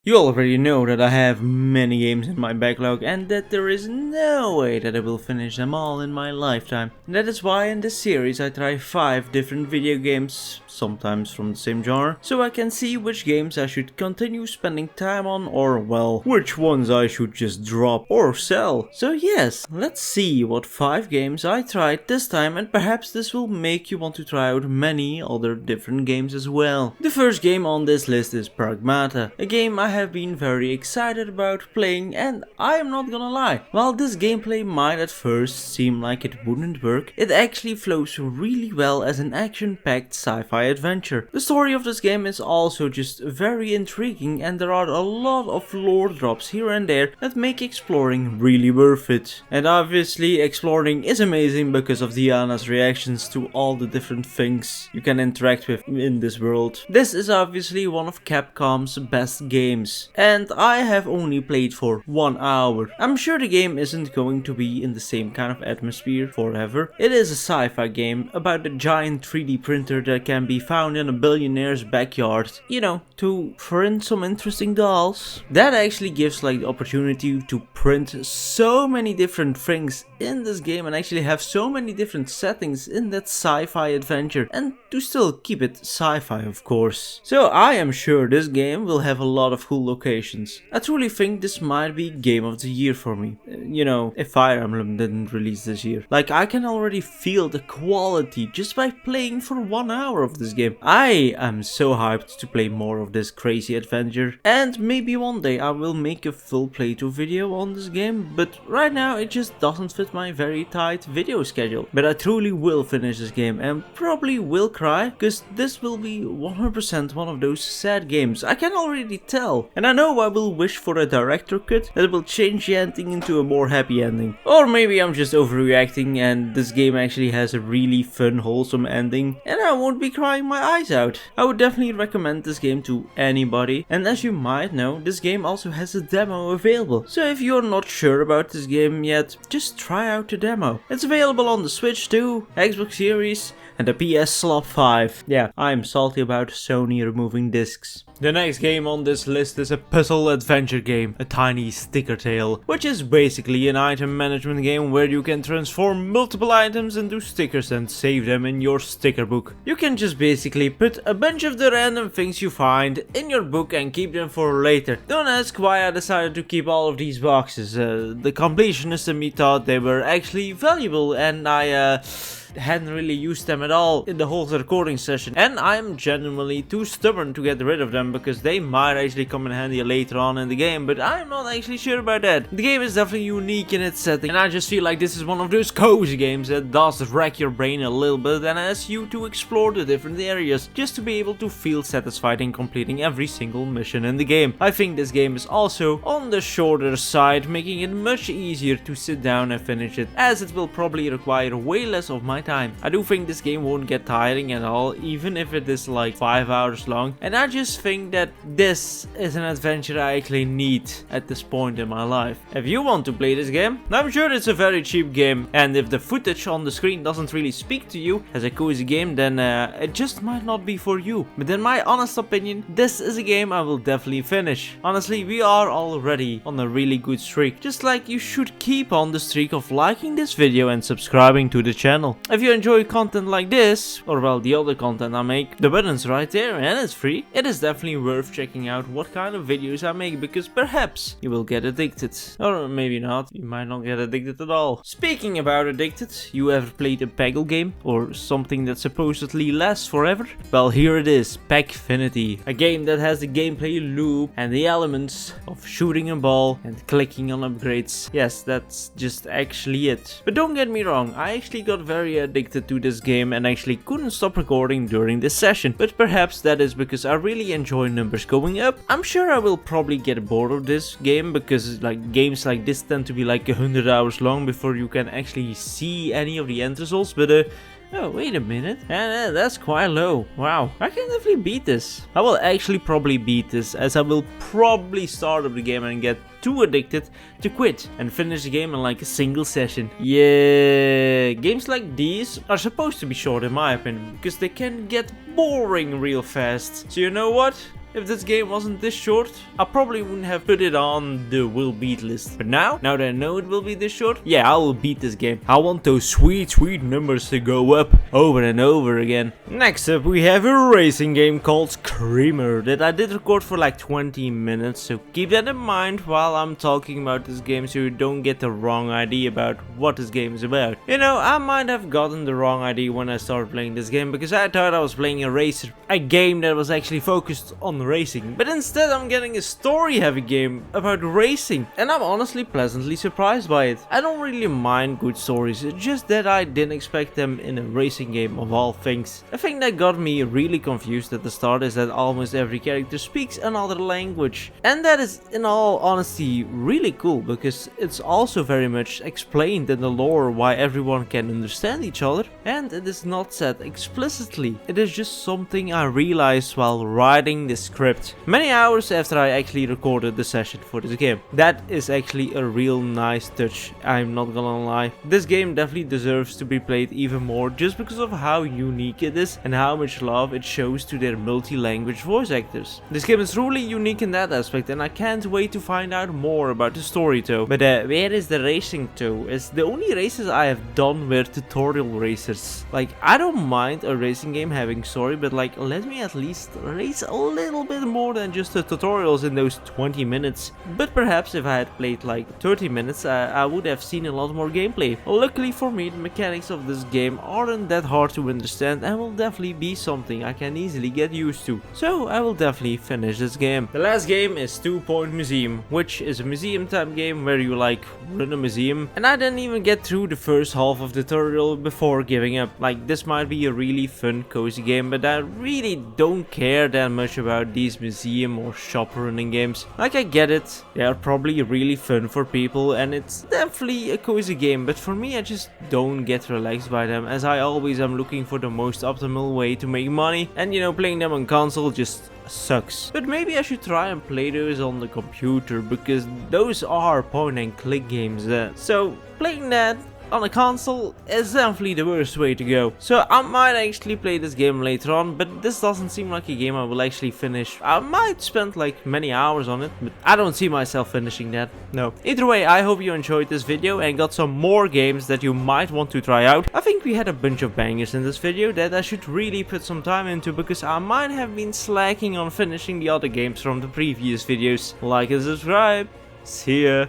You already know that I have many games in my backlog and that there is no way that I will finish them all in my lifetime. And that is why in this series I try 5 different video games, sometimes from the same genre, so I can see which games I should continue spending time on or, well, which ones I should just drop or sell. So yes, let's see what 5 games I tried this time, and perhaps this will make you want to try out many other different games as well. The first game on this list is Pragmata, a game I have been very excited about playing, and I am not gonna lie, while this gameplay might at first seem like it wouldn't work, it actually flows really well as an action-packed sci-fi adventure. The story of this game is also just very intriguing, and there are a lot of lore drops here and there that make exploring really worth it. And obviously exploring is amazing because of Diana's reactions to all the different things you can interact with in this world. This is obviously one of Capcom's best games, and I have only played for 1 hour. I'm sure the game isn't going to be in the same kind of atmosphere forever. It is a sci-fi game about a giant 3D printer that can be found in a billionaire's backyard, you know, to print some interesting dolls. That actually gives like the opportunity to print so many different things in this game and actually have so many different settings in that sci-fi adventure, and to still keep it sci-fi, of course. So I am sure this game will have a lot of cool locations. I truly think this might be game of the year for me. You know, if Fire Emblem didn't release this year. Like, I can already feel the quality just by playing for 1 hour of this game. I am so hyped to play more of this crazy adventure, and maybe one day I will make a full playthrough video on this game, but right now it just doesn't fit my very tight video schedule. But I truly will finish this game and probably will cry, because this will be 100% one of those sad games. I can already tell. And I know I will wish for a director cut that will change the ending into a more happy ending. Or maybe I'm just overreacting and this game actually has a really fun, wholesome ending and I won't be crying my eyes out. I would definitely recommend this game to anybody, and as you might know, this game also has a demo available. So if you're not sure about this game yet, just try out the demo. It's available on the Switch too, Xbox Series and the PS Slot 5. Yeah, I'm salty about Sony removing discs. The next game on this list is a puzzle adventure game, a tiny sticker tale, which is basically an item management game where you can transform multiple items into stickers and save them in your sticker book. You can just basically put a bunch of the random things you find in your book and keep them for later. Don't ask why I decided to keep all of these boxes. The completionist in me thought they were actually valuable, and I hadn't really used them at all in the whole recording session, and I'm genuinely too stubborn to get rid of them because they might actually come in handy later on in the game, but I'm not actually sure about that. The game is definitely unique in its setting, and I just feel like this is one of those cozy games that does rack your brain a little bit and asks you to explore the different areas just to be able to feel satisfied in completing every single mission in the game. I think this game is also on the shorter side, making it much easier to sit down and finish it, as it will probably require way less of my time. I do think this game won't get tiring at all, even if it is like 5 hours long, and I just think that this is an adventure I actually need at this point in my life. If you want to play this game, I'm sure it's a very cheap game, and if the footage on the screen doesn't really speak to you as a cozy game, then it just might not be for you. But in my honest opinion, this is a game I will definitely finish. Honestly, we are already on a really good streak, just like you should keep on the streak of liking this video and subscribing to the channel. If you enjoy content like this, or well, the other content I make, the button's right there and it's free. It is definitely worth checking out what kind of videos I make, because perhaps you will get addicted. Or maybe not, you might not get addicted at all. Speaking about addicted, you ever played a Peggle game? Or something that supposedly lasts forever? Well, here it is, Packfinity. A game that has the gameplay loop and the elements of shooting a ball and clicking on upgrades. Yes, that's just actually it. But don't get me wrong, I actually got very addicted to this game and actually couldn't stop recording during this session, but perhaps that is because I really enjoy numbers going up. I'm sure I will probably get bored of this game, because like games like this tend to be like 100 hours long before you can actually see any of the end results, but oh, wait a minute. And that's quite low. Wow, I can definitely beat this. I will actually probably beat this, as I will probably start up the game and get too addicted to quit and finish the game in like a single session. Yeah, games like these are supposed to be short in my opinion, because they can get boring real fast. So you know what? If this game wasn't this short, I probably wouldn't have put it on the will beat list. But now that I know it will be this short, yeah, I will beat this game. I want those sweet numbers to go up over and over again. Next up we have a racing game called Screamer that I did record for like 20 minutes, so keep that in mind while I'm talking about this game so you don't get the wrong idea about what this game is about. You know, I might have gotten the wrong idea when I started playing this game because I thought I was playing a game that was actually focused on racing, but instead I'm getting a story heavy game about racing, and I'm honestly pleasantly surprised by it. I don't really mind good stories, it's just that I didn't expect them in a racing game of all things. A thing that got me really confused at the start is that almost every character speaks another language, and that is in all honesty really cool because it's also very much explained in the lore why everyone can understand each other, and it is not said explicitly. It is just something I realized while writing the script many hours after I actually recorded the session for this game. That is actually a real nice touch, I'm not gonna lie. This game definitely deserves to be played even more just because of how unique it is and how much love it shows to their multi-language voice actors. This game is truly unique in that aspect, and I can't wait to find out more about the story though. But where is the racing to? It's the only races I have done were tutorial races. Like, I don't mind a racing game having story, but like, let me at least race a little bit more than just the tutorials in those 20 minutes. But perhaps if I had played like 30 minutes, I would have seen a lot more gameplay. Luckily for me, the mechanics of this game aren't that hard to understand and will definitely be something I can easily get used to. So I will definitely finish this game. The last game is 2 Point Museum, which is a museum type game where you like run a museum, and I didn't even get through the first half of the tutorial before giving up. Like, this might be a really fun cozy game, but I really don't care that much about these museum or shop running games. Like, I get it, they are probably really fun for people and it's definitely a cozy game, but for me I just don't get relaxed by them, as I always am looking for the most optimal way to make money, and you know, playing them on console just sucks. But maybe I should try and play those on the computer because those are point and click games, so playing that on a console is definitely the worst way to go. So I might actually play this game later on, but this doesn't seem like a game I will actually finish. I might spend like many hours on it, but I don't see myself finishing that. No. Either way, I hope you enjoyed this video and got some more games that you might want to try out. I think we had a bunch of bangers in this video that I should really put some time into because I might have been slacking on finishing the other games from the previous videos. Like and subscribe. See ya.